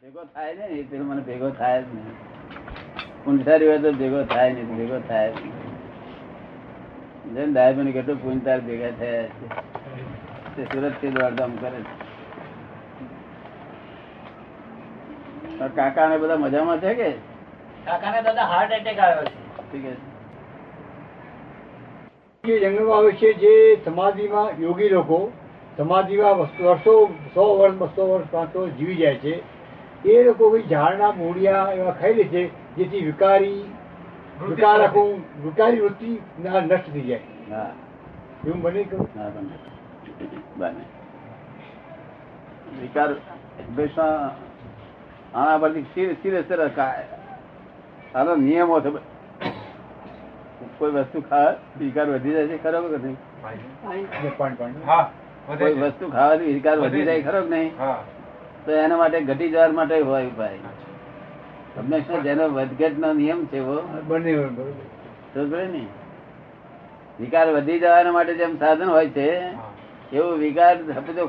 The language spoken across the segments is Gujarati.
ભેગો થાય ને પેલું મને ભેગો થાય જ નહીં. પૂંછારી હોય તો ભેગો થાય નહીં, ભેગો થાય જ નહીં. જેમ દાયભાઈ કેટલું પૂંછાર ભેગા થયા છે તે સુરત થી દોડધામ કરે છે. કાકા ને બધા મજામાં છે કે? કાકા ને દાદા હાર્ટ એટેક આવ્યો છે. ઠીક છે. જંગલમાં આવે છે જે સમાધિમાં યોગી લોકો સમાધિમાં વર્ષો 100 વર્ષ 200 વર્ષ 500 વર્ષ જીવી જાય છે. એ લોકો કોઈ ઝાડના મૂળિયા એવા ખાઈ લે છે જેથી વિકારી વૃત્તિ નષ્ટ થઈ જાય. હા એવું બને કે હા બને વિકાર આના પરથી સિરિયસ આનો નિયમો છે. કોઈ વસ્તુ ખા વિકાર વધી જાય છે ખરો કે નહીં? કોઈ વસ્તુ ખાવાથી વિકાર વધી જાય ખરો કે નહીં? તો એના માટે ઘટી જવા માટે હોય ઉપાય. હંમેશા જેનો વધઘટ નો નિયમ છે બને ને વિકાર વધી જવા માટે જેમ સાધન હોય છે એવું વિકાર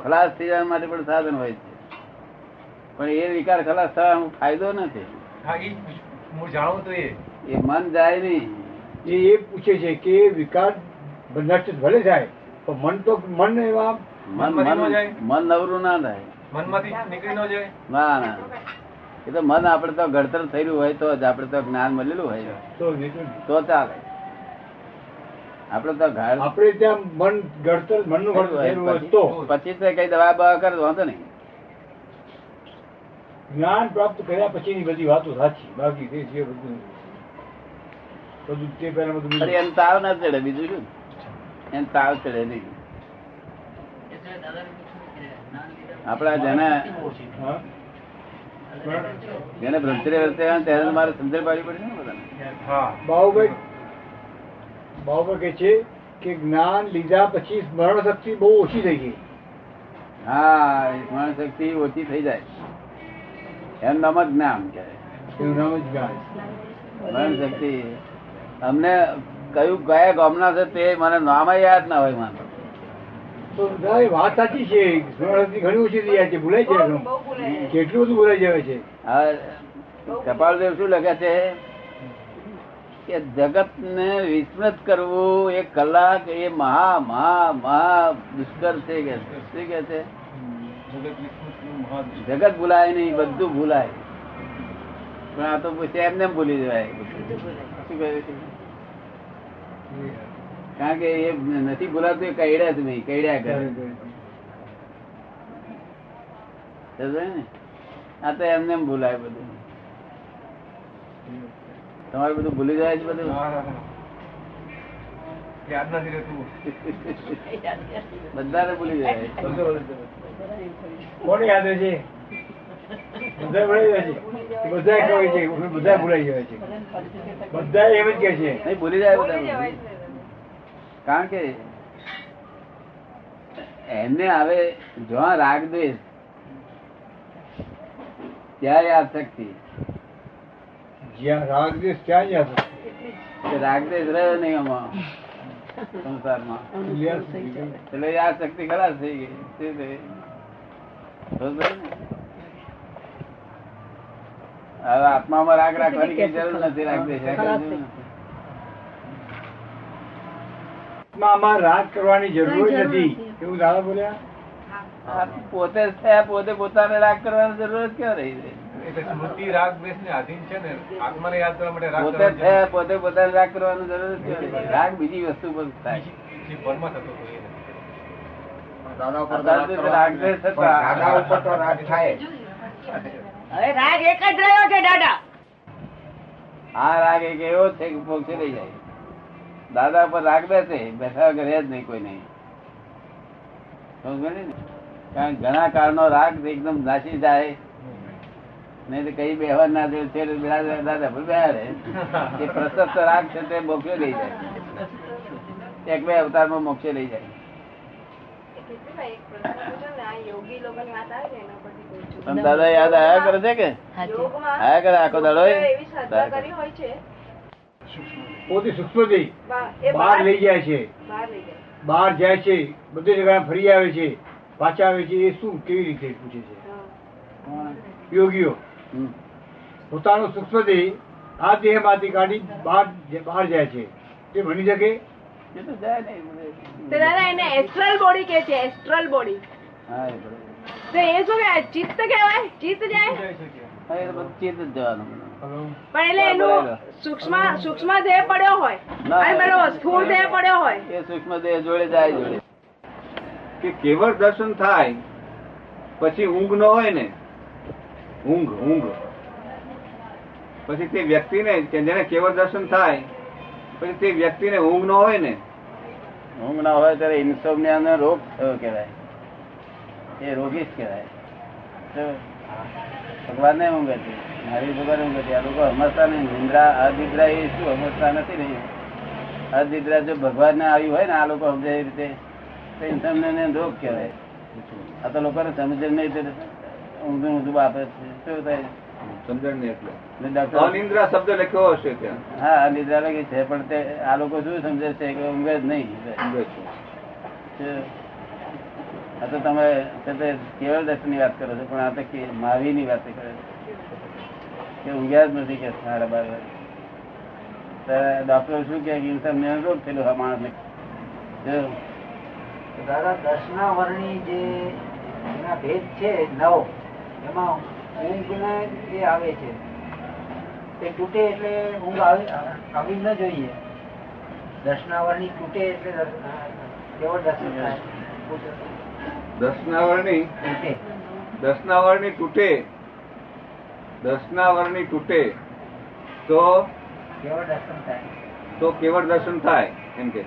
ખલાસ થઈ જવા માટે પણ સાધન હોય છે. પણ એ વિકાર ખલાસ થવાનો ફાયદો નથી. એ મન જાય નહીં. એ પૂછે છે કે વિકાર નષ્ટ ભલે થાય પણ મન તો મન એવા મન નવરું ના થાય. મનમાંથી નીકળી ન જાય. ના ના એ તો મન આપડે તો ઘડતર થયેલું હોય તો જ આપડે તો જ્ઞાન મળેલું હોય તો ચાલે. આપડે તો આપડે ત્યાં મન ઘડતર મનનું ઘડતર તો પછી તો કઈ દવા બવા કરે વાંધો નહીં. જ્ઞાન પ્રાપ્ત કર્યા પછીની બધી વાતો સાચી. બાકી તે છે બધું તે પહેલા બધું એને તાવ ના ચડે. બીજું શું એને તાવ ચડે નહીં. આપડા જેને બ્રહ્મચર્ય વર્તે તેને મારે સમજણ પાડવી પડે ને બધાને. બાબુભાઈ કે છે કે જ્ઞાન લીધા પછી સ્મરણ શક્તિ બહુ ઓછી થઈ ગઈ. હા સ્મરણ શક્તિ ઓછી થઈ જાય એનું નામ જ જ્ઞાન કહેવાય. એનું નામ જ જ્ઞાન. સ્મરણ શક્તિ અમને કયું કયા ગામના છે તે મને નામ યાદ ના હોય. માનો તો વાત સાચી છે. સ્મરણ શક્તિ ઘણી ઓછી થઈ જાય છે. ભૂલાઈ જાય કેટલું બધું ભૂલાઈ જાય છે. હવે કપાલદેવ શું લખે છે કે જગત ને વિસ્મૃત કરવું એક કલાક એ મહા મહા મહા દુષ્કર છે કે શું કે છે? જગત ભૂલાય નહીં, બધું ભૂલાય પણ આ તો એમને ભૂલી જવાય. શું કહે છે? કારણ કે એ નથી ભૂલાતું એ કઈડ્યા જ નહીં, કઈડ્યા કરે ને. આ તો એમને ભૂલાય બધું. તમારે બધું ભૂલી જાય છે બધું. બધાને ભૂલી જાય. કોને યાદ રહે છે? બધા ભૂલાઈ જાય છે. બધા કહે છે બધા ભૂલાઈ જાય છે. બધા એમ જ કે છે નહીં ભૂલી જાય બધા. કારણ કે એમને આવે જો રાગ દ્વેષ ત્યાં યાદ શક્તિ. જ્યાં રાગ દ્વેષ ત્યાં યાદ રાગ દ્વેષ રહ્યો નહીં આમાં સંસારમાં એટલે યાદ શક્તિ ખલાસ થઈ ગઈ. હવે આત્મામાં રાગ રાખવાની કઈ જરૂર નથી. રાગ દ્વેષ આત્મામાં રાગ કરવાની જરૂર નથી એવું દાદા બોલ્યા. પોતે થયા પોતે પોતાને રાગ કરવાની જરૂર ક્યાં રહી છે? સ્મૃતિ રાગ દ્વેષ ને આધીન છે ને. આત્માને યાદ કરવા માટે રાગ પોતે થયા પોતે પોતાને રાગ કરવાની જરૂર ક્યાં રહી? રાગ બીજી વસ્તુ પર થાય. પરમાં થતો રાગ એક જ રહ્યો છે દાદા. આ રાગ એક એવો છે કે મોક્ષે લઈ જાય. દાદા પર રાગ બેસે બેઠા વગર જ નહીં કોઈ નહીં. કારણ ઘણા કાળનો રાગ એકદમ નાસી જાય નહીં તો કઈ બેહવા ના દે છે. દાદા પર બેહારે એ પ્રશસ્ત રાગ છે તે મોક્ષે લઈ જાય. એક બે અવતારમાં મોક્ષે લઈ જાય. દાદા યાદ આયા કરે છે કે આયા કરે આખો દાડો પોતે સૂક્ષ્મ બહાર લઈ જાય છે. બહાર જાય છે બધી જગ્યાએ ફરી આવે છે પાછા આવે છે. એ શું કેવી રીતે પૂછે છે? યોગીઓ હમ. પોતાનું સૂક્ષ્મ દેહ આ દેહમાંથી કાઢી બહાર જાય છે તે બની શકે? એ તો જાય ને તો દાદા એને એસ્ટ્રલ બોડી કે છે, એસ્ટ્રલ બોડી. હા એ બરોબર. તો એ શું કહેવાય? ચિત્ત કહેવાય? ચિત્ત જાય? હા એ તો બધું ચિત્ત જ જવાનું. પણ એટલે એનું સૂક્ષ્મ દેહ પડ્યો હોય ના. અને પેલો સ્થૂળ દેહ પડ્યો હોય. એ સૂક્ષ્મ દેહ જોડે જાય જોડે. કે કેવળ દર્શન થાય પછી ઊંઘ ન હોય ને, ઊંઘ પછી તે વ્યક્તિને કે જેને કેવળ દર્શન થાય પછી તે વ્યક્તિને ઊંઘ ન હોય ને, ઊંઘ ના હોય ત્યારે ઇન્સોમનિયા નો રોગ થયો કહેવાય. એ રોગી જ કહેવાય. તો ભગવાન ને ઊંઘ હતી, મારી ભગવાન ઊંઘ હતી. આ લોકો સમજતા નહીં. નિંદ્રા અનિદ્રા એ શું સમજતા નથી ને. અનિદ્રા જો ભગવાન ને આવી હોય ને આ લોકો સમજે એ રીતે તો ઇન્સોમનિયા રોગ કહેવાય. આ તો લોકોને સમજે નહીં તો ઊંધું ઊંધું આપે છે. શું થાય? સમજણ ને એટલે ડોક્ટર અનિદ્રા શબ્દ લખ્યો હશે ત્યાં. હા નિદ્રા લાગી છે પણ તે આ લોકો શું સમજે છે કે ઊંઘે જ નહીં. ઊંઘે છે. આ તો તમે કેવળ દર્શન ની વાત કરો છો પણ આ તો મહાવીર ની વાત કરે કે ઊંઘ્યા જ નથી કે 12:30 ડોક્ટર શું કે ઇન્સોમનિયા રોગ થયેલો માણસ ને. દાદા દર્શનાવરણી જે એના ભેદ છે 9 એમાં ઊંઘ ને જે આવે છે એ તૂટે એટલે ઊંઘ આવી ન જોઈએ. દર્શનાવરણી તૂટે એટલે કેવળ દર્શન થાય. દર્શનાવરણી તૂટે દર્શનાવરણી તૂટે તો કેવળ દર્શન થાય. કેવળ દર્શન થાય. એમ કે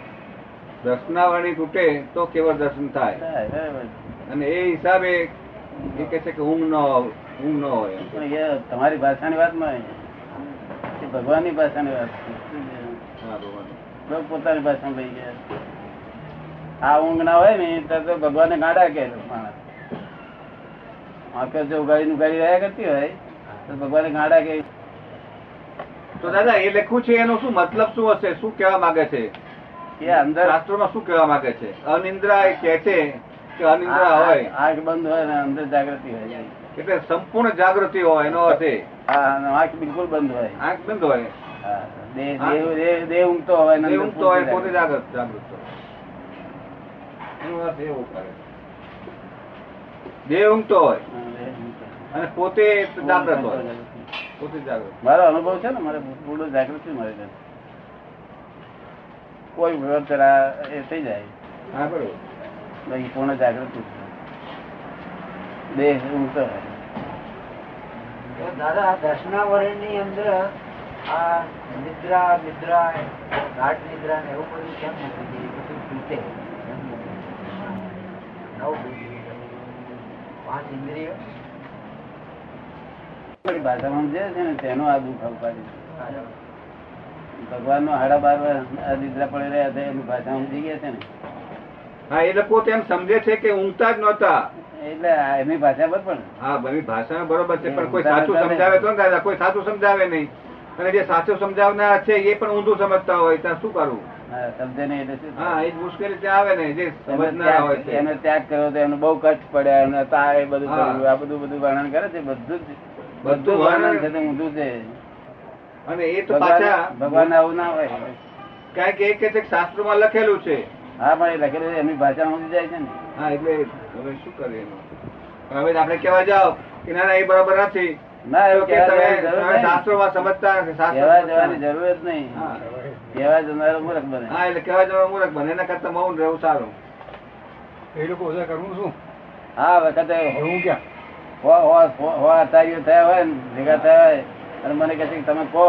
દર્શનાવરણી તૂટે તો કેવળ દર્શન થાય. અને એ હિસાબે એ કે છે કે ઊંઘ ન હોય. પણ એ તમારી ભાષાની વાત માં ભગવાન ની ભાષાની વાત છે. હા, ભગવાન. લોકો પોતાની ભાષામાં લઈ ગયા. આ ઊંઘ ના હોય ને તો ભગવાન ને ગાડા કે માણસ આંખો જો ઉગાડી ઉગાડી રહ્યા કરતી હોય તો ભગવાન ગાડા કે. તો દાદા એ લખ્યું છે એનો શું મતલબ શું હશે? શું કહેવા માંગે છે? એ અંદર શાસ્ત્રોમાં શું કહેવા માંગે છે? અનિદ્રા એ કહે છે કે અનિદ્રા હોય આંખ બંધ હોય ને અંદર જાગૃતિ હોય. એટલે સંપૂર્ણ જાગૃતિ હોય એનો અર્થ એ. આંખ બિલકુલ બંધ હોય. આંખ બંધ હોય, દેહ ઊંઘતો હોય ને એ અંદર ઊંઘતો હોય, પોતે જાગૃત હોય. એનો અર્થ એવો કરે. દેહ ઊંઘતો હોય અને પોતે જાગૃત હોય. પોતે જાગૃત. મારો અનુભવ છે ને, મારે પૂરું જાગૃતિ મળે છે. કોઈ વખત એ થઈ જાય હા, બરોબર. બાકી પૂર્ણ જાગૃતિ દેહ ઊંઘતો હોય. તો દાદા દર્શનાવરણની અંદર આ નિદ્રા ગાઢ નિદ્રા ને એવું બધું કેમ નથી? એ બધું તૂટે કેમ નથી? 5 ઇન્દ્રિયો ભાષામાં જે છે ને તેનો આ દુઃખ અવકારી ભગવાન નો 12:30 નિદ્રા પડી રહ્યા છે એની ભાષા સમજી ગયા છે ને. હા, એ લોકો તેમ સમજે છે કે ઊંઘતા જ નહોતા. એટલે એમની ભાષા પર પણ હા, બધી ભાષા બરોબર છે પણ કોઈ સાચું સમજાવે તો ને દાદા, કોઈ સાચું સમજાવે નહીં. અને જે સાચું સમજાવનાર છે એ પણ ઊંધું સમજતા હોય ત્યાં શું કરવું? સમજે નહીં એટલે શું? હા, એ જ મુશ્કેલી ત્યાં આવે ને. જે સમજનારા હોય છે એને ત્યાગ કર્યો તો એમને બહુ કષ્ટ પડ્યા, એમને તાવ એ બધું હા. કર્યું. આ બધું વર્ણન કરે છે. બધું બધું વર્ણન છે વર્ણન. તે ઊંધું છે. અને એ તો પાછા ભગવાન આવું ના હોય. કારણ કે એ કે છે કે શાસ્ત્રોમાં લખેલું છે. હા પણ એ લખેલું છે એમની ભાષા સમજી જાય છે ને. હા, એટલે હવે શું કરીએ એનું? હવે આપણે કહેવા જાઓ કે ના ના એ બરાબર નથી, ના તો એવું કે કહેવા તમે જવાની જરૂર નહીં. શાસ્ત્રોમાં સમજતા નથી, શાસ્ત્રો કહેવા સમજતા જવાની નથી. જરૂર જ નહીં. હા. કહેવા જનારો મૂર્ખ બને. હા, એટલે કહેવા જવાનું મૂર્ખ બને. એના કરતા મૌન રહેવું સારું. એ લોકો બધા કરવું શું? હા વખતે હું ક્યાં આચાર્યો થયા હોય ને ભેગા થયા હોય અને મને કહે છે કે તમે કહો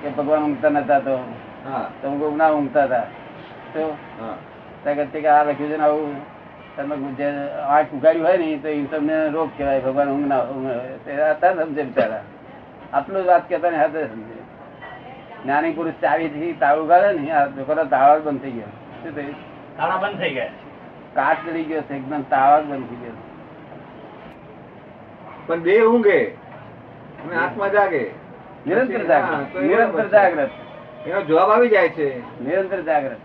કે ભગવાન ઊંઘતા નતા તો હા, તમે કોઈ ના ઊંઘતા હતા તો હા. ત્યાં કહે છે કે આ લખ્યું છે ને આવું તમે જે આંખ ઉગાડ્યું હોય ને તો તમને રોગ કહેવાય. ભગવાન ઊંઘ ના અત્યારે સમજે બિચારા. આટલું જ વાત કહેતા ને હાથે સમજે. જ્ઞાની પુરુષ ચાવીથી તાળું ઉગાડે ને આ લોકોનો તાળા બંધ થઈ ગયો. શું થયું? તાળા બંધ થઈ ગયા. કાચ ચડી ગયો છે એકદમ. તાળા બંધ થઈ ગયો. પણ દેહ ઊંઘે અને આત્મા જાગે. નિરંતર હા, જાગ્રત. તો એ નિરંતર બરાબર છે. જાગ્રત. એનો જવાબ આવી જાય છે. નિરંતર જાગ્રત.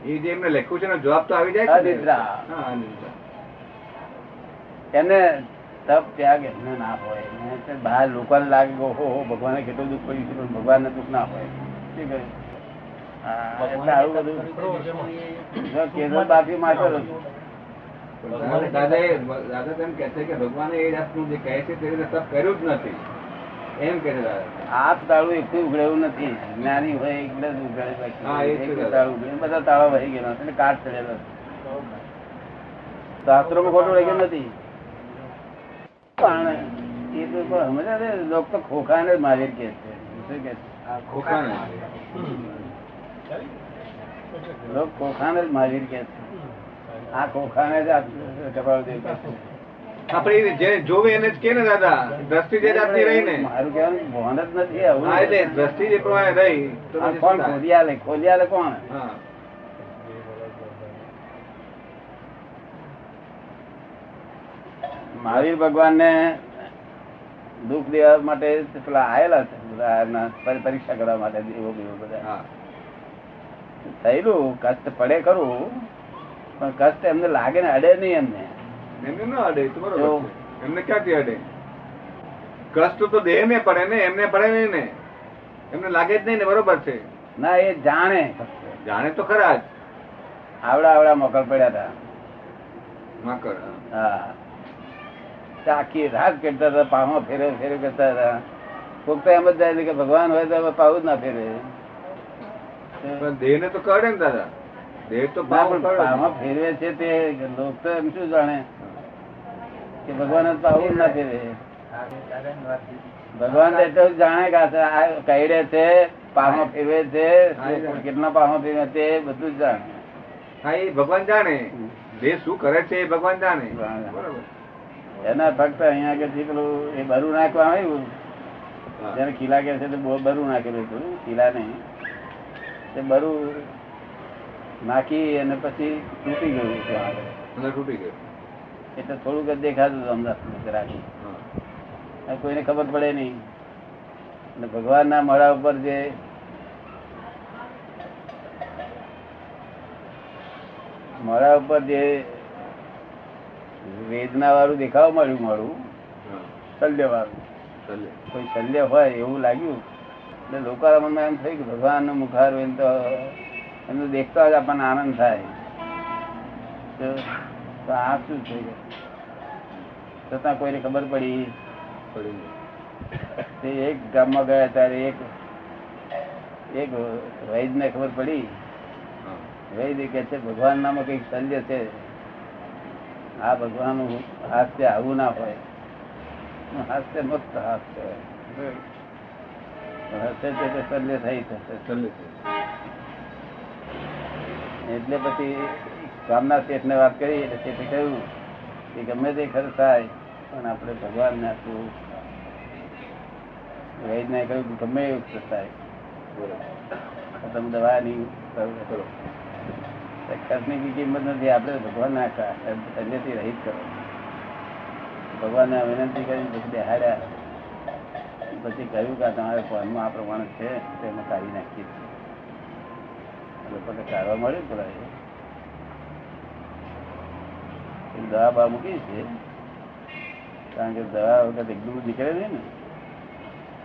એ જે એમને લખ્યું છે એનો જવાબ તો આવી જાય છે ને. અનિદ્રા. હા, અનિદ્રા. એમને તપ ત્યાગ એમને ના હોય. બહાર લોકોને લાગે કે ઓહો ભગવાને કેટલું દુઃખ પડ્યું છે, પણ ભગવાનને દુઃખ ના હોય. શું કહ્યું? એટલે આવું બધું કેસર બાફી માથે દાદા તેમ કે છે કે ભગવાને એ જાતનું જે કહે છે તે રીતે તપ કર્યું જ નથી એમ કે છે દાદા. હાથ તાળું એકલું ઉઘડેવું નથી. જ્ઞાની હોય એટલે જ ઉઘડે. હા, એ છે. તાળું ઉઘડે બધા તાળા વહી ગયેલા એટલે કાટ ચડેલો. શાસ્ત્રોમાં ખોટું રહ્યું નથી. પણ એ તો સમજ્યા છે લોકો તો ખોખાને જ મારી કે છે. શું કે છે? ખોખાને લોકો ખોખાને જ મહાવીર કે છે. આ ખોખાને જ કપાળદેવ કે છે. આપણે જે જોવે એને જ કે ને દાદા, દ્રષ્ટિ જે જાતની રહી ને, મારું કહેવાનું ભાન જ નથી. આવું હા, એટલે દ્રષ્ટિ જે પ્રમાણે રહી તો આ પછી કોણ શું થાય? ખોલી આલે કોણ? હા. મહાવીર ભગવાન ને દુઃખ દેવા માટે પેલા આયેલા છે બધા પરીક્ષા કરવા માટે. એવો બધા હા. થયેલું કષ્ટ પડે ખરું, પણ કષ્ટ એમને લાગે ને અડે નહીં. એમને એમને ન અડે તો બરોબર છે. એમને ક્યાંથી અડે? કષ્ટ તો દેહ ને પડે ને, એમને પડે નહીં ને, એમને લાગે જ નહીં ને. બરોબર છે. ના, એ જાણે. જાણે તો ખરા જ. આવડા મોકલ પડ્યા હતા. માકડ. હા, આખી રાત કરતા હતા, પામાં ફેરે કરતા હતા. કોક તો એમ જ જાય કે ભગવાન હોય તો પાવું જ ના ફેરે. પણ દેહ ને તો કડે ને દાદા. દેહ તો પાવમાં કડે જ. પામાં ફેરવે છે તે લોક તો એમ શું જાણે કે ભગવાન પાવું જ ના ફેરે. ભગવાન તો એટલું જ જાણે કે આ કઈડે છે, પામાં ફેરવે છે, કેટલા પામાં ફેરવે છે, બધું જ જાણે. હા, એ ભગવાન જાણે. દેહ શું કરે છે એ ભગવાન જાણે. બરોબર. એના ફક્ત અહીંયા આગળ પેલું એ બરું નાખવા આવ્યું, જેને કિલ્લા કે છે તો બરું નાખેલું હતું. કિલ્લા નહીં, તે બરું નાખી અને પછી તૂટી ગયું ત્યાં આગળ. અંદર તૂટી ગયું એટલે થોડુંક જ દેખાતું હતું અમદાવાદ રાખી. કોઈને ખબર પડે નહીં. અને ભગવાનના મોઢા ઉપર જે વેદના વાળું દેખાવા મળ્યું, મોડું શલ્ય વાળું. કોઈ શલ્ય હોય એવું લાગ્યું એટલે લોકોના મનમાં એમ થયું કે ભગવાન નું મુખાર હોય તો એમનું દેખતા જ આપણને આનંદ થાય. તો આ શું છે? છતાં કોઈને ખબર પડી તે એક ગામમાં ગયા ત્યારે એક વૈદ ને ખબર પડી. વૈદ કે છે ભગવાન નામાં કઈક શલ્ય છે. આ ભગવાન નું હાસ્ય આવું ના હોય. હાસ્ય મસ્ત હાસ્ય હોય. હશે તે શલ્ય થઈ થશે. એટલે પછી ગામના શેઠ ને વાત કરી એટલે શેઠે કહ્યું કે ગમે તે ખર્ચ થાય પણ આપણે ભગવાન ને આપવું. વૈદ ને કહ્યું ગમે એવું ખર્ચ થાય તમે દવા નહીં કરો. ખર્ચની કિંમત નથી. આપણે ભગવાન ના શલ્યથી રહિત કરો. ભગવાન ને વિનંતી કરી પછી બેહાડ્યા. પછી કહ્યું કે તમારે ફોનમાં આ પ્રમાણે છે તેમાં કાઢી નાખીએ છીએ. લોકોને કાઢવા મળ્યું પેલા દવા બા મૂકી છે. કારણ કે દવા વખત એકદમ નીકળે નહીં ને,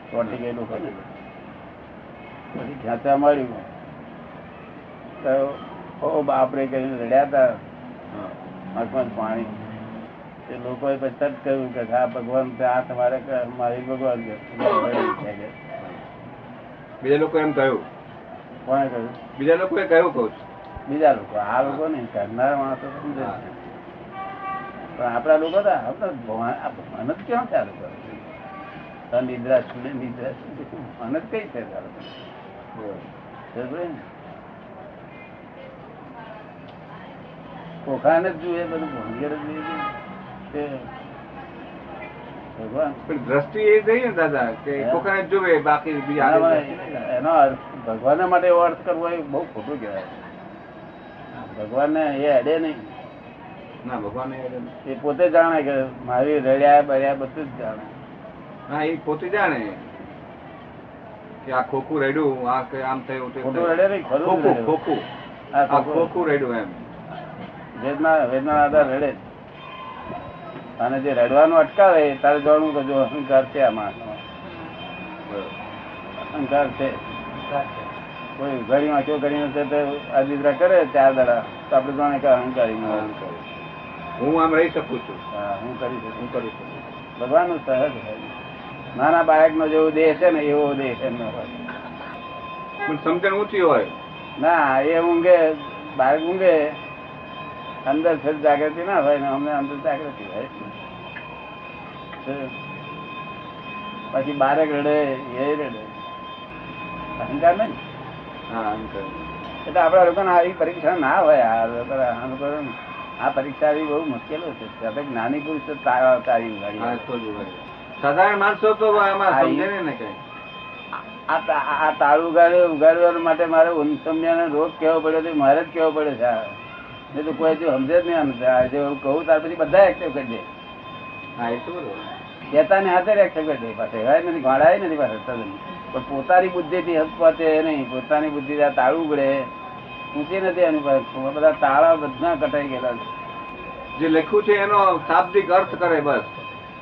ચોટી ગયેલું લોકો ને પછી ખેંચવા મળ્યું તો બાપરે કહીને રડ્યા હતા આંખમાં પાણી. તે લોકોએ પછી તરત કહ્યું કે આ ભગવાન આ તમારે મારી ભગવાન છે. બીજા લોકો એમ કહ્યું. કોને કહ્યું? બીજા લોકોએ કહ્યું. કહું છું બીજા લોકો, આ લોકો નહીં કરનારા માણસો સમજે છે. પણ આપડા લોકો મહેનત ક્યાં ચાલુ કરે? નિદ્રા નિદ્રા મહેનત કઈ છે ચાલુ? કોખાને જ જોઈએ બધું ભોંગેર જ જોઈએ. ભગવાન પણ દ્રષ્ટિ એ ગઈ ને દાદા કે કોકાને જોવે બાકી બીજા એનો અર્થ ભગવાન માટે એવો અર્થ કરવો એ બહુ ખોટું કહેવાય. ભગવાન ને એ અડે નહીં. ના, ભગવાન એ પોતે જાણે કે મારી રડ્યા બળ્યા બધું જ જાણે. હા, એ પોતે જાણે કે આ ખોખું રેડ્યું, આ આમ થયું ખોટું રડે નહીં, ખરું ખોખું ખોખું રેડ્યું એમ વેદના આધાર રડે. અને જે રડવાનું અટકાવે તારે જાણવું કે જો અહંકાર છે આમાં, અહંકાર છે. કોઈ ઘડી વાંચો કરીને અધિદ્રા કરે 4 દાડા તો આપડે જાણે કે અહંકારી હું આમ રહી શકું છું. હું કરી શકું. ભગવાન નું સહજ હોય. નાના બાળક નો જેવો દેહ છે ને એવો દેહ એમનો હોય. પણ સમજણ ઊંચી હોય. ના એ ઊંઘે, બાળક ઊંઘે અંદર છે જાગૃતિ ના હોય ને અમને અંદર જાગૃતિ હોય. પછી બાળક રડે એ રડે, અહંકાર નહીં. હા અહંકાર. એટલે આપડા લોકો આવી પરીક્ષા ના હોય. આ પરીક્ષા આવી બહુ મુશ્કેલો છે. જ્ઞાની પુરુષ તારી સાધારણ માણસો તો આમાં સમજે ને કઈ. આ તાળું ઉગાડવા માટે મારે ઉન્સમ્યાનો રોગ કેવો પડ્યો છે, મારે જ કેવો પડે છે. નહીં તો કોઈ સમજે જ નહીં. હું કહું ત્યાર પછી બધા એક્સેપ્ટ કરી દે. હા એ તો ચેતાને હાથે એક્સેપ્ટ કરી દે. પાસે હેવાય નથી, ઘોડાય નથી પાસે. પણ પોતાની બુદ્ધિ થી હદ પહોંચે નહીં. પોતાની બુદ્ધિ તાળું ઉગડે ઊંચી નથી એની પાસે. બધા તાળા બધા કટાઈ ગયેલા છે. જે લખ્યું છે એનો શાબ્દિક અર્થ કરે બસ.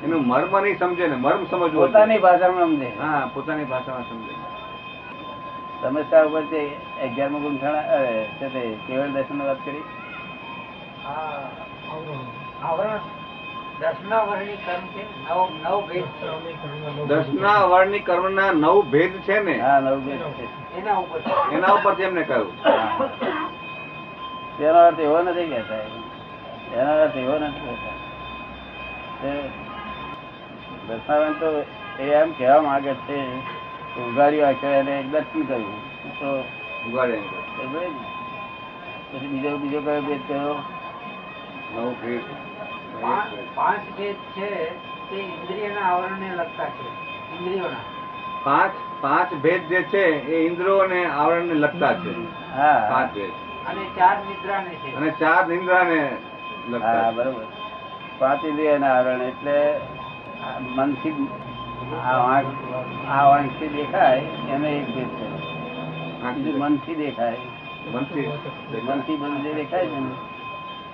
એનું મર્મ નહીં સમજે ને. મર્મ સમજવું પોતાની ભાષામાં સમજે. હા પોતાની ભાષામાં સમજે. સમજતા ઉપર છે 11મો ગુંઠાણા છે તે કેવળ દર્શન વાત કરી. આવરણ 10ના વર્ણની કર્મ છે. 9 ભેદ છે. 10ના વર્ણની કર્મના 9 ભેદ છે ને. હા 9 ભેદ છે. એના ઉપર એમને કહ્યું. તેનો અર્થ એવો નથી કહેતા. એનો અર્થ એવો નથી કહેતા. દર્શાવન તો એ એમ કહેવા માંગે છે ઉઘાડ્યું આખ્યો એને એક દર્શન કર્યું તો ઉગાડે. પછી બીજો કયો ભેદ કયો? 9 ભેદ. 5 ભેદ છે તે ઇન્દ્રિયના આવરણને લગતા છે. ઇન્દ્રિયોના 5 ભેદ જે છે એ ઇન્દ્રિયોને આવરણને લગતા છે. હા 5 ભેદ. અને 4 નિદ્રાને છે. અને 4 નિંદ્રાને લગતા હા છે. બરોબર. 5 ઇન્દ્રિયના આવરણ એટલે મનથી આ વાંખથી દેખાય એને એક ભેદ છે. બીજું મનથી દેખાય, મનથી બધું જે દેખાય છે ને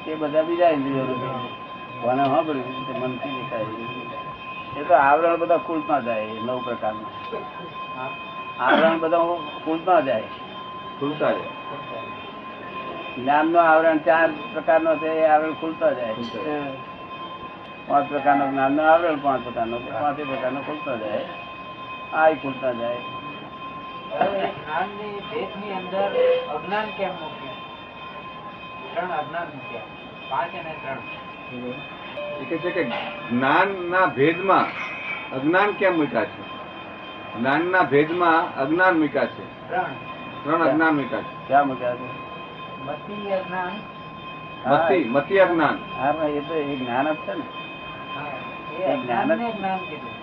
તે બધા બીજા ઇન્દ્રિયો કોને સાંભળ્યું તે મનથી દેખાય. એ તો આવરણ બધા ખુલતા જાય. 9 પ્રકારના આવરણ બધા ખુલતા જાય. ખુલતા જાય. જ્ઞાન નો આવરણ 4 પ્રકારનો છે. એ આવરણ ખુલતા જાય. 5 પ્રકારનો જ્ઞાન નો આવરણ, 5 પ્રકારનો 5 પ્રકારનો ખુલતા જાય. આ ખુલતા જાય. જ્ઞાનની ભેદની અંદર અજ્ઞાન કેમ મૂક્યું? 3 અજ્ઞાન મૂક્યા. 5 અને 3. એ કહે છે કે જ્ઞાનના ભેદમાં અજ્ઞાન કેમ મૂક્યા છે? જ્ઞાનના ભેદમાં અજ્ઞાન મૂક્યા છે. 3 અજ્ઞાન મૂક્યા છે. ક્યાં મૂક્યા છે? મતિ અજ્ઞાન. મતિ અજ્ઞાન. હા ભાઈ એ તો એ જ્ઞાન જ છે ને. એ અજ્ઞાનને જ્ઞાન કીધું.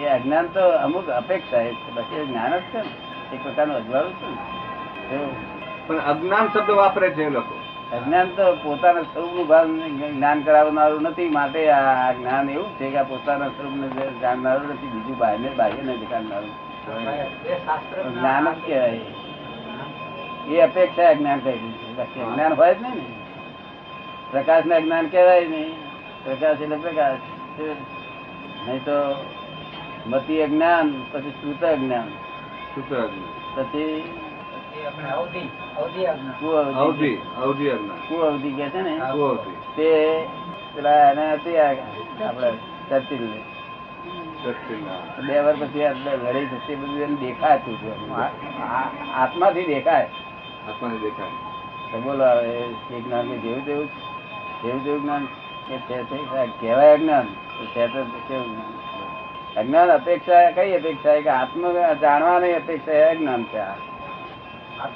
એ અજ્ઞાન તો અમુક અપેક્ષા છે. બાકી એ જ્ઞાન જ છે ને. એક પ્રકારનું અજવાળું છે ને. પણ અજ્ઞાન શબ્દ વાપરે છે એ લોકો. અજ્ઞાન તો પોતાના સ્વરૂપનું ભાન જ્ઞાન કરાવનારું નથી. માટે આ જ્ઞાન એવું છે કે પોતાના સ્વરૂપને જાણનારું નથી. બીજું બાહ્ય નથી જાણનારું. જ્ઞાન જ કહેવાય. એ અપેક્ષા અજ્ઞાન કહી દીધું છે. બાકી અજ્ઞાન હોય જ નહીં ને. પ્રકાશ ને અજ્ઞાન કહેવાય નહીં. પ્રકાશ એટલે પ્રકાશ. નહીં તો મતિ અજ્ઞાન, પછી શ્રુત અજ્ઞાન, સૂત્ર અજ્ઞાન, પછી અવધિ અજ્ઞાન. અવધિ અજ્ઞાન. કુઅવધિ કે છે ને કુઅવધિ. તે પેલા એને હતી આપડે ચર્ચિલ 2 વર્ષ પછી લડાઈ થતી બધું એને દેખાતું હતું. આત્માથી દેખાય. આત્માને દેખાય. તો બોલો હવે એ જ્ઞાન જેવું તેવું જ્ઞાન એ કહેવાય અજ્ઞાન. કેવું અજ્ઞાન? અપેક્ષા કઈ અપેક્ષા? કે આત્મ જાણવાની અપેક્ષા એ અજ્ઞાન છે.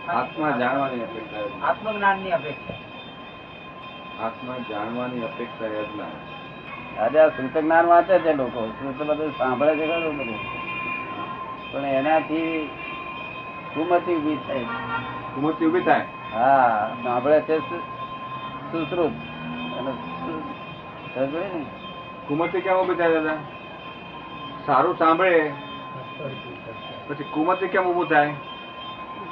આત્મા જાણવાની અપેક્ષા. આત્મજ્ઞાનની અપેક્ષા. આત્મા જાણવાની અપેક્ષા એ અજ્ઞાન. આજે આ શ્રુત જ્ઞાન વાંચે છે લોકો. શ્રુત બધું સાંભળે છે ખરું બધું. પણ એનાથી કુમતિ ઉભી થાય. કુમતિ ઉભી થાય. હા સાંભળે છે સુશ્રુત. કુમતિ કેમ ઉભી થાય દાદા? સારું સાંભળે પછી કુમતિ કેમ ઉભું થાય?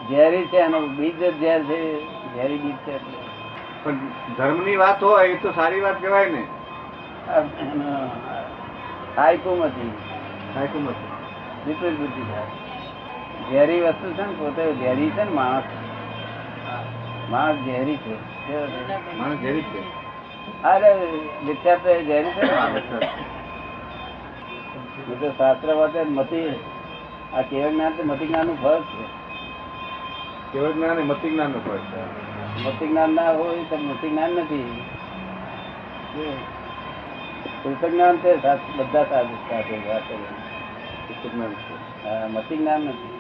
ઝેરી છે એનું બીજ જ ઝેર છે. ઝેરી બીજ છે એટલે. પણ ધર્મની વાત હોય એ તો સારી વાત કહેવાય ને. હાઈકોમતી હાઈકુમત. વિપરીત બુદ્ધિ થાય. ઝેરી વસ્તુ છે ને, પોતે ઝેરી છે ને માણસ. માણસ ઝેરી છે. કેવો છે? માણસ ઝેરી જ છે. અરે મિથ્યા તો ઝેરી છે ને માણસ. એ તો શાસ્ત્ર વાતે મતી આ કેવળ જ્ઞાન તો મતિ જ્ઞાન નું ફળ છે. કેવળ જ્ઞાન એ મતિ જ્ઞાન નો ફળ છે. મતિ જ્ઞાન ના હોય તો મતિ જ્ઞાન નથી. કૃત જ્ઞાન છે બધા સાથે વાત કરે. કૃત જ્ઞાન છે. હા, મતિ જ્ઞાન નથી.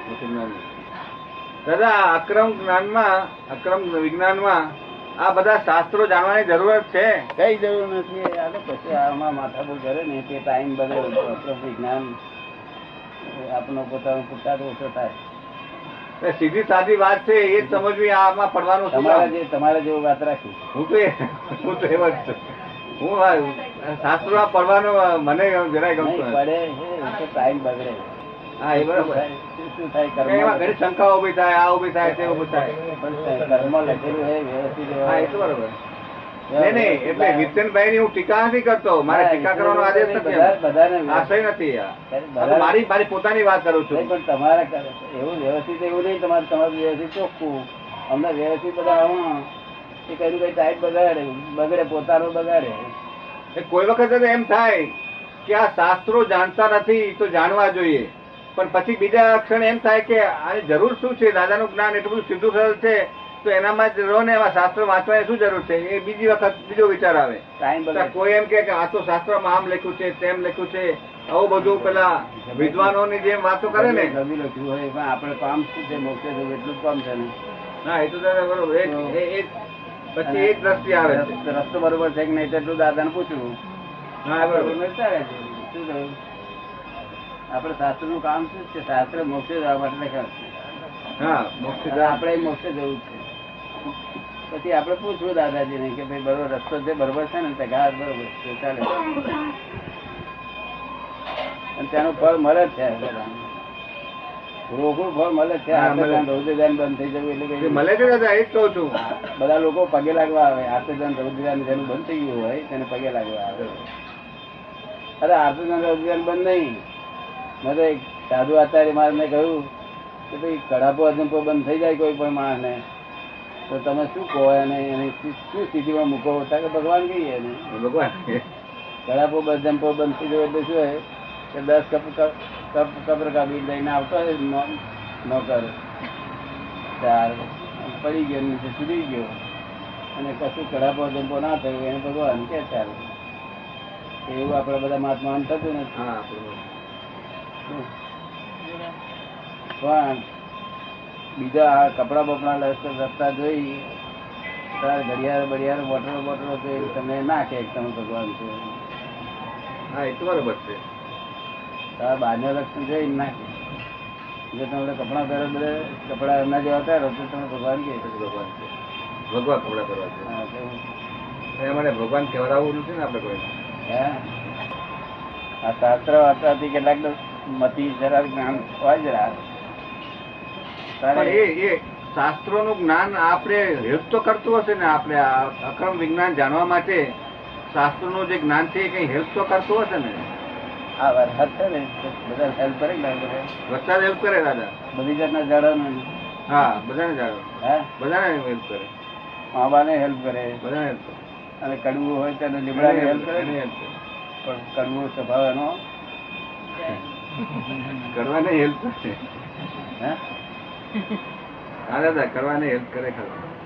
મતિ જ્ઞાન નથી. દાદા, અક્રમ જ્ઞાનમાં, અક્રમ વિજ્ઞાનમાં આ બધા શાસ્ત્રો જાણવાની જરૂરત છે? કઈ જરૂર નથી. આ તો પછી આમાં માથા બહુ કરે ને તે ટાઈમ બગડે. વિજ્ઞાન આપનો પોતાનો પુરસાદ ઓછો થાય. એ સીધી સાદી વાત છે, એ જ સમજવી. આમાં પડવાનું શું કામ? તમારા જેવું વાત રાખી. હું તો એમ જ છું. હું શાસ્ત્રોમાં પડવાનું મને જરાય નહીં ગમતું પડે તો ટાઈમ બગડે. હા, એ બરોબર. શું થાય? એમાં ઘણી શંકાઓ ઉભી થાય, આ ઉભી થાય, તે ઉભી થાય. કર્મ લખેલું હોય વ્યવસ્થિત હા, એ તો બરોબર. નહીં નહીં, એટલે વિપિનભાઈ ની હું ટીકા નથી કરતો. મારે ટીકા કરવાનો આદેશ નથી, આશય નથી. મારી પોતાની વાત કરું છું. પણ તમારે એવું વ્યવસ્થિત એવું નહીં. તમારું વ્યવસ્થિત ચોખ્ખું. અમને વ્યવસ્થિત બધા એ કઈ કઈ ટાઈપ બગડે પોતાનો બગાડે. કોઈ વખત એમ થાય કે આ શાસ્ત્રો જાણતા નથી તો જાણવા જોઈએ, પણ પછી બીજા ક્ષણ એમ થાય કે આની જરૂર શું છે? દાદાનું જ્ઞાન એટલું બધું સીધું સરળ છે તો એનામાં જ રહો ને, એમાં શાસ્ત્ર વાંચવાની શું જરૂર છે? એ બીજી વખત બીજો વિચાર આવે. કોઈ એમ કે આ તો શાસ્ત્રમાં આમ લખ્યું છે, તેમ લખ્યું છે, આવું બધું પેલા વિદ્વાનોની જેમ વાતો કરે ને. લખ્યું હોય પણ આપણે કામ શું છે? મોક્ષે જવું એટલું જ કામ છે ને. હા, એ તો દાદા બરોબર. પછી એ દ્રષ્ટિ આવે છે. રસ્તો બરોબર છે કે નહીં તેટલું દાદા ને પૂછવું. હા, બરોબર. ચાલે છે. શું થયું? આપડે શાસ્ત્ર નું કામ શું છે? શાસ્ત્ર મોક્ષે જવા માટે લખ્યા છે. હા, મોક્ષ આપણે મોક્ષે જવું છે. પછી આપડે પૂછવું દાદાજી ને કે ભાઈ બરોબર રસ્તો છે, બરોબર છે ને? ઘાટ બરોબર છે, ચાલે. અને તેનું ફળ મળે જ છે. રોગું ફળ મળે છે. રૌદ્રદાન બંધ થઈ જવું એટલે મળે છે દાદા, એ જ કહું છું. બધા લોકો પગે લાગવા આવે. આર્તદાન રૌદ્રદાન જેનું બંધ થઈ ગયું હોય તેને પગે લાગવા આવે. અરે આર્તદાન રૌદ્રદાન બંધ નહીં. મેં તો એક સાધુ આચાર્ય મારે કહ્યું કે ભાઈ કડાપો અજંપો બંધ થઈ જાય કોઈ પણ માણસ ને તો તમે શું કહો? અને શું સ્થિતિમાં મૂકો? કે ભગવાન કહીએ ને ભગવાન કડાપો અજંપો બંધ થઈ જાય એટલે શું હોય કે 10 કબ્ર કાપી લઈને આવતો હોય નોકર 4 પડી ગયો નીચે સુધી ગયો અને કશું કડાપો અજંપો ના થયું એને ભગવાન કે ચાલે. એવું આપડે બધા મહાત્મા થતું નથી. પણ બીજા કપડા બપડા રસ્તા જોઈ ઘડિયાળ બડિયાળ બોટલો જોઈ તમને ના કે તમે ભગવાન છો. હા, એ તો બરોબર છે. તારા બાન્ય લક્ષણ જોઈ નાખે. જો તમે કપડા પહેરો બધા કપડા એમના જેવા પહેરો તો તમે ભગવાન કે ભગવાન છે. ભગવાન કપડા કરવા છે. મને ભગવાન કહેવડાવવું નથી ને આપડે કોઈ. હે આ શાસ્ત્ર વાંચવાથી કેટલાક મતી જરા જ્ઞાન હોય જરા. એ શાસ્ત્રો નું જ્ઞાન આપણે હેલ્પ તો કરતું હશે ને? આપણે અક્રમ વિજ્ઞાન જાણવા માટે શાસ્ત્રો નું જે જ્ઞાન છે એ કઈ હેલ્પ તો કરતું હશે ને? આ વરસાદ છે ને બધા હેલ્પ કરે કે ના કરે? વરસાદ હેલ્પ કરે દાદા. બધી જાતના ઝાડો ને. હા, બધાને જાણો. હે બધાને હેલ્પ કરે. આંબાને હેલ્પ કરે બધાને હેલ્પ કરે. અને કડવું હોય તેને લીમડાને હેલ્પ કરે ને. હેલ્પ કરે. પણ કડવો સ્વભાવ એનો કરવાને હેલ્પ કરે. હે હા દાદા, કરવાને હેલ્પ કરે.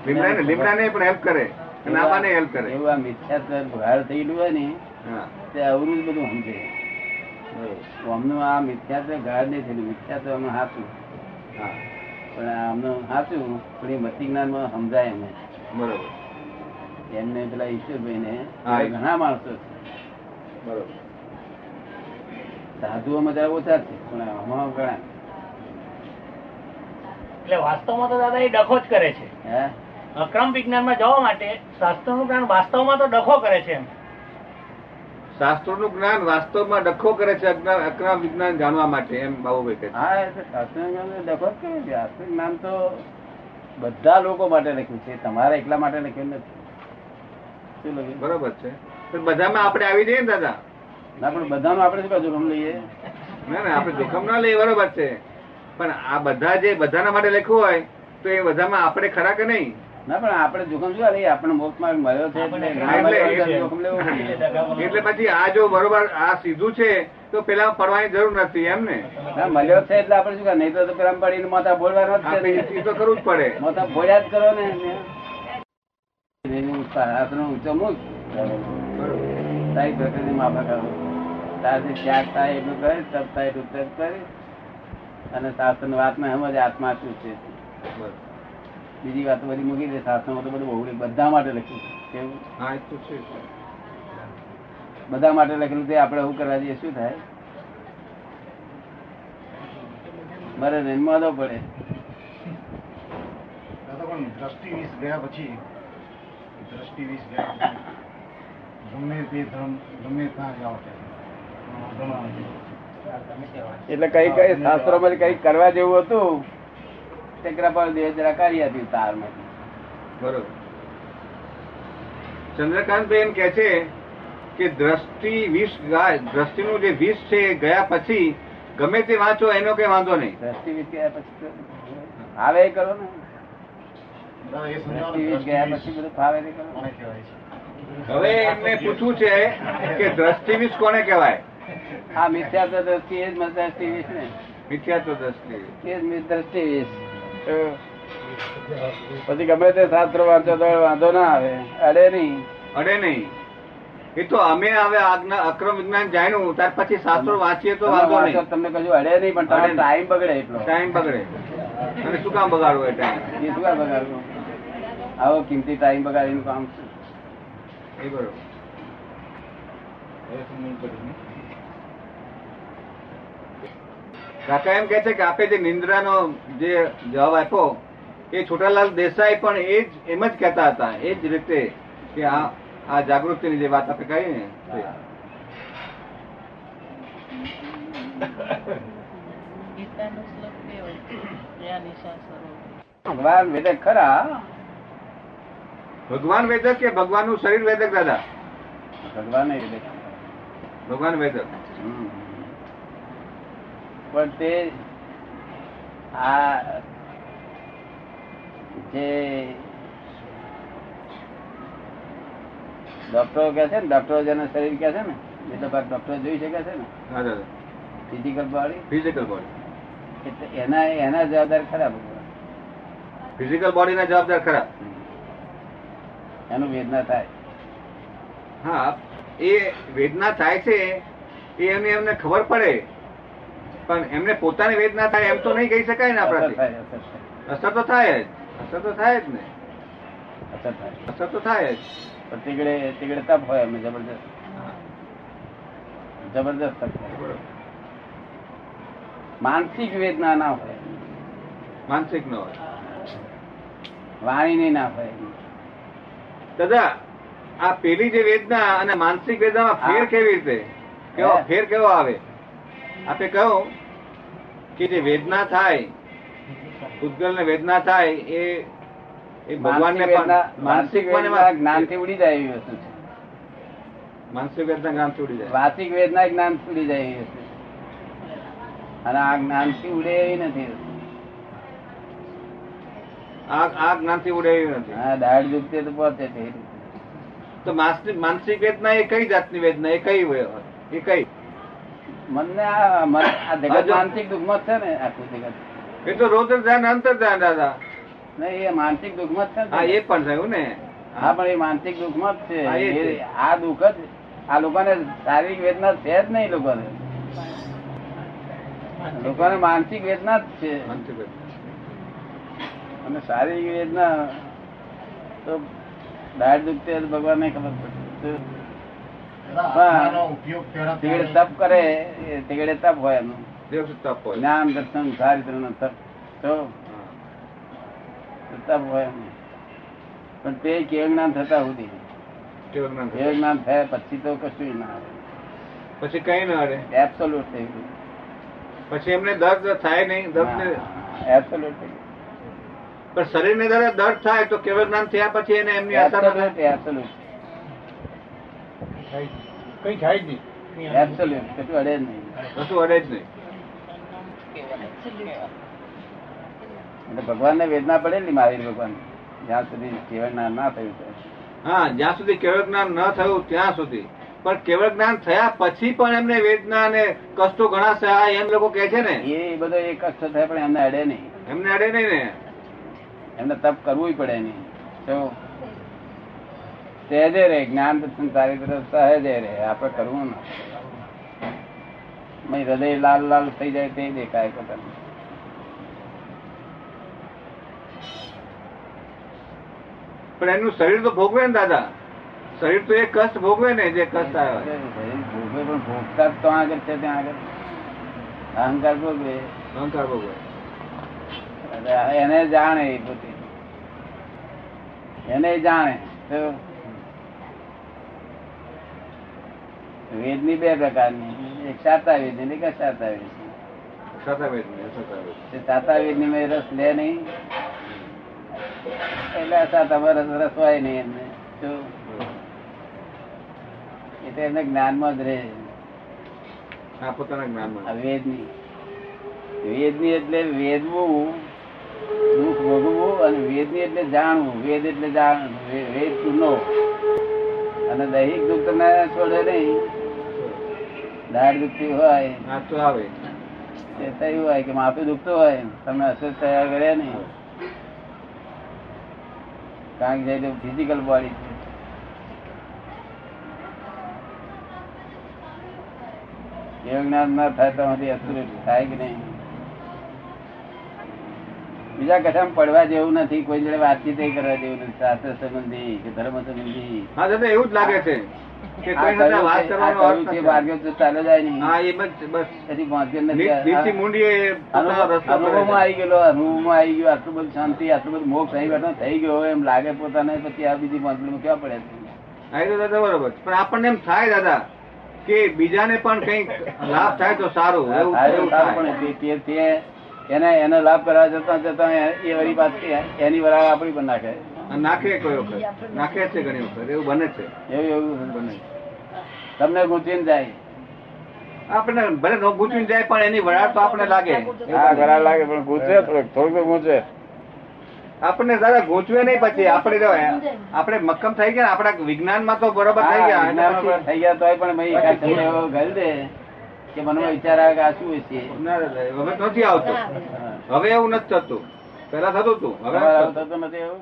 લીમડાને પણ હેલ્પ કરે અને આંબાને હેલ્પ કરે. એવું આ મિથ્યાત્વ બહાર થયેલું હોય ને હા, તે અવરું જ બધું સમજે. અમનું આ મિથ્યાત્વ ગાઢ નહીં થયેલું. મિથ્યાત્વ અમે હાથું. હા, પણ આમનું હાથું પણ એ મતિ જ્ઞાનમાં સમજાય એમને. બરોબર. એમને પેલા ઈશ્વરભાઈ ને હા, ઘણા માણસો છે. બરોબર. સાધુઓમાં જરા ઓછા છે પણ આમાં ઘણા. એટલે વાસ્તવમાં તો દાદા એ ડખો જ કરે છે. હે અક્રમ વિજ્ઞાનમાં જવા માટે શાસ્ત્રનું જ્ઞાન વાસ્તવમાં તો ડખો કરે છે. એમ શાસ્ત્રોનું જ્ઞાન વાસ્તવમાં ડખો કરે છે અક્રમ વિજ્ઞાન જાણવા માટે, એમ બાબુભાઈ કહે છે. હા, એટલે શાસ્ત્ર જ્ઞાન ડખો જ કરે છે. શાસ્ત્ર જ્ઞાન તો બધા લોકો માટે લખ્યું છે, તમારા એકલા માટે લખ્યું નથી. શું લખ્યું? બરોબર છે. તો બધામાં આપણે આવી જઈએ ને દાદા. ના પણ બધાનું આપણે શું જોખમ લઈએ? ના ના, આપણે જોખમ ના લઈએ બરોબર છે, પણ આ બધા જે બધાના માટે લખ્યું હોય તો એ બધામાં આપણે ખરા કે નહીં? ના પણ આપણે જોખમ શું લઈએ? આપણે મોક્ષ માર્ગ મળ્યો છે એટલે ના મળ્યો એટલે જોખમ લેવું પડે. એટલે પછી આ જો બરોબર આ સીધું છે તો પેલા પડવાની જરૂર નથી એમ ને? ના મળ્યો છે એટલે આપણે શું કરે? નહીં તો પેલા પડીને માથા બોલવાનો જ આ છે. એ તો કરવું જ પડે. માથા બોલ્યા જ કરો ને. હાથનો ઊંચો મૂક, તારી પ્રકૃતિ માફક આવો, તારથી ત્યાગ થાય એટલું કરે, તપ થાય એટલું તપ કરે, અને શાસ્ત્ર ની વાતમાં સમજ આત્મા શું છે. બીજી વાતો બધી મૂકી દે. શાસ્ત્રમાં તો બધું બહુ બધા માટે લખ્યું છે. કેવું? હા એ તો છે. બધા માટે લખેલું તે આપણે શું કરવા જઈએ? શું થાય? મારે રેનમાં ન પડે. દ્રષ્ટિ વિષ ગયા પછી ગમે તે ધર્મ ગમે ત્યાં જાઓ એટલે કઈ કઈ શાસ્ત્રો માં કઈ કરવા જેવું હતું તે કૃપા દેહ જરા કરી હતી તારમાંથી. બરોબર. ચંદ્રકાંતભાઈ એમ કે છે કે દ્રષ્ટિ વિષ ગાય, દ્રષ્ટિનું જે વિષ છે એ ગયા પછી ગમે તે વાંચો એનો કઈ વાંધો નહીં. દ્રષ્ટિ વિષ ગયા પછી આવે એ કરો ને. દ્રષ્ટિ વિષ ગયા પછી બધું ફાવે તે કરો. હવે એમને પૂછવું છે કે દ્રષ્ટિ વિષ કોને કહેવાય? આ મિથ્યાત્વ દ્રષ્ટિ એ જ દ્રષ્ટિ વિષ ને. મિથ્યાત્વ દ્રષ્ટિ. એ જ દ્રષ્ટિ વિષ. પછી ગમે તે શાસ્ત્રો વાંચો તો વાંધો ના આવે, અડે નહીં. અડે નહીં. એ તો અમે હવે આજ્ઞા અક્રમ વિજ્ઞાન જાણ્યું ત્યાર પછી શાસ્ત્રો વાંચીએ તો વાંધો નહીં. તમને કશું અડે નહીં, પણ તમારો ટાઈમ બગડે એટલો. ટાઈમ બગડે. અને શું કામ બગાડવો એ ટાઈમ? એ શું કામ બગાડવું? આવો કિંમતી ટાઈમ બગાડીનું કામ છે. એ બરોબર. કાકા એમ કે છે કે આપે જે નિંદ્રાનો જે જવાબ આપ્યો એ છોટાલાલ દેસાઈ પણ એ જ એમ જ કહેતા હતા, એ જ રીતે કે આ જાગૃતિની જે વાત આપણે કહી ને તે. ભગવાન વેદક ખરા. ભગવાન વેદક કે ભગવાનનું શરીર વેદક? દાદા ભગવાન વેદક. ભગવાન વેદક. પણ તે આ જે ડોક્ટરો કે છે ને, ડોક્ટરો જેને શરીર કે છે ને, એટલે ડોક્ટરો જોઈ શકે છે ને હા દાદા. Physical body, physical body. એટલે એના જવાબદાર ખરા ભગવાન. ફિઝિકલ બોડીના જવાબદાર ખરા. એનું વેદના થાય. હા, એ વેદના થાય છે એ એમને ખબર પડે, પણ એમને પોતાની વેદના થાય એમ તો નહીં કહી શકાય ને આપણાથી. અસર તો થાય જ. અસર તો થાય જ ને. અસર તો થાય જ. પણ તીગડે તપ હોય એમને જબરદસ્ત તપ હોય. માનસિક વેદના ના હોય, માનસિક ન હોય. વાણીની ના હોય. દાદા આ પેલી જે વેદના અને માનસિક વેદનામાં ફેર કેવી રીતે, ફેર કેવો આવે? આપે કહ્યું કે જે વેદના થાય, પૂતગલને વેદના થાય એ ભગવાનને પણ માનસિક વેદના જ્ઞાનથી ઉડી જાય એવી વસ્તુ છે. માનસિક વેદના જ્ઞાનથી ઉડી જાય. વાચિક વેદના જ્ઞાનથી ઉડી જાય એવી વસ્તુ છે, અને આ જ્ઞાનથી ઉડે એવી નથી. આ જ્ઞાનથી ઉડે એવી નથી. હા, દાઢ દુખતે તો પહોંચે તે. તો માનસિક વેદના એ કઈ જાતની વેદના? એ કઈ એ કઈ? મનને આ જગત માનસિક દુઃખમાં જ છે ને. આખું જગત એ તો રોજ ધ્યાન અંતર ધ્યાન દાદા. નહીં, એ માનસિક દુઃખમાં જ છે હા, ને. એ પણ થયું ને. હા, પણ એ માનસિક દુઃખમાં જ હા, એ છે. છે. આ દુઃખ જ આ લોકોને શારીરિક વેદના છે જ નહીં. લોકોને માનસિક વેદના જ છે. માનસિક વેદના. અને શારીરિક વેદના તો દાઢ દુખતે ભગવાન ને ખબર પડે. તીગડે તપ કરે, તીગડે તપ હોય એનું. તપ હોય. જ્ઞાન દર્શન ચારિત્ર નો તપ તો તપ હોય એનું. પણ તે કેવ જ્ઞાન થતા સુધી, કેવું જ્ઞાન કેવ થયું? જ્ઞાન થયા પછી તો કશું ના આવે. પછી કઈ ના અડે. એબ્સોલ્યુટ થઈ ગયું. પછી એમને દર્દ થાય નહીં. દર્દ એબ્સોલ્યુટ થઈ ગયું. પણ શરીર ને દર્દ થાય તો કેવળ જ્ઞાન થયા પછી એને એમની અસર ન થાય. એબ્સોલ્યુટ. કઈ થાય જ નહીં. એબ્સોલ્યુટ કશું અડે જ નહીં. કશું અડે જ નહીં. એટલે ભગવાનને વેદના પડેલી મહાવીર ભગવાન જ્યાં સુધી કેવળ જ્ઞાન ના થયું છે. હા, જ્યાં સુધી કેવળ જ્ઞાન ન થયું ત્યાં સુધી. પણ કેવળ જ્ઞાન થયા પછી પણ એમને વેદના અને કષ્ટો ઘણા સહાય એમ લોકો કહે છે ને. એ બધો એક કષ્ટ થાય પણ એમને અડે નહીં. એમને અડે નહીં ને. એમને તપ કરવું પડે નહીં. તો સહેજે રહે જ્ઞાન દર્શન તારી તરફ સહેજે રહે. આપણે કરવું ને હૃદય લાલ લાલ થઈ જાય તે દેખાય પોતાનું. પણ એનું શરીર તો ભોગવે ને દાદા. શરીર તો એ કષ્ટ ભોગવે ને જે કષ્ટ આવ્યો. ભોગવે પણ ભોગતા તો આગળ છે ત્યાં આગળ અહંકાર ભોગવે. અહંકાર ભોગવે. એને જાણે એ પોતે એને જાણે. તો વેદ ની બે પ્રકારની, એક સાતા વેદ ની, એક અસાતા વેદ ની. સાતા વેદ ની મેં રસ લે નહીં એટલે અસાતામાં રસ હોય નહીં એમને. તો એટલે એમને જ્ઞાનમાં જ રહે. પોતાના જ્ઞાનમાં. વેદ ની એટલે વેદવું, દુઃખ ભોગવવું, અને વેદ ની એટલે જાણવું. વેદ એટલે જાણવું, વેદ નો. અને દૈહિક દુઃખ તમને છોડે નહીં. દાઢ દુખતી હોય તો આવે એ થયું હોય કે માથું દુખતું હોય તમે અસર તૈયાર કર્યા નહીં. કારણ કે ફિઝિકલ બોડી છે. એવું જ્ઞાન ના થાય તો અસર થાય કે નહીં. બીજા કશામાં પડવા જેવું નથી. કોઈ જોડે વાતચીત કરવા જેવું નથી. શાસ્ત્ર સંબંધી કે ધર્મ સંબંધી. હા દાદા, એવું જ લાગે છે કે કોઈ સાથે વાત કરવાનો અર્થ નથી. માર્ગ્યો તો ચાલે જાય નહીં. હા, એ બસ પછી પહોંચ્યો નથી. નીચી મૂંડી એ પોતાનો રસ્તો અનુભવમાં આવી ગયેલો, અનુભવમાં આવી ગયો. આટલું બધું શાંતિ, આટલું બધું મોક્ષ અહીં બેઠો થઈ ગયો એમ લાગે પોતાને. પછી આ બીજી પહોંચલું કેવા પડે છે. હા, એ તો દાદા બરોબર. પણ આપણને એમ થાય દાદા કે બીજાને પણ કઈક લાભ થાય તો સારું. એવું થાય. એને લાભ કરવા જતા જતા એ વળી પાછી એની વરાળ આપણી પણ નાખે. નાખે કોઈ વખત નાખે છે, ઘણી વખત એવું બને છે. એવું બને. તમને ગૂંચીને જાય. આપણે ભલે નો ગૂંચવીને જાય પણ એની વરાળ તો આપણે લાગે. હા, વરાળ લાગે પણ ગૂંચે થોડુંક ગૂંચે. આપણને દાદા ગૂંચવે નહીં. પછી આપણે મક્કમ થઈ ગયા. આપણા વિજ્ઞાનમાં તો બરોબર થઈ ગયા. થઈ ગયા તોય પણ એવો ગલ દે કે મનમાં વિચાર આવે કે આ શું છે. હવે નથી આવતું. હવે એવું નથી થતું. પેલા થતું હતું, હવે થતું નથી એવું.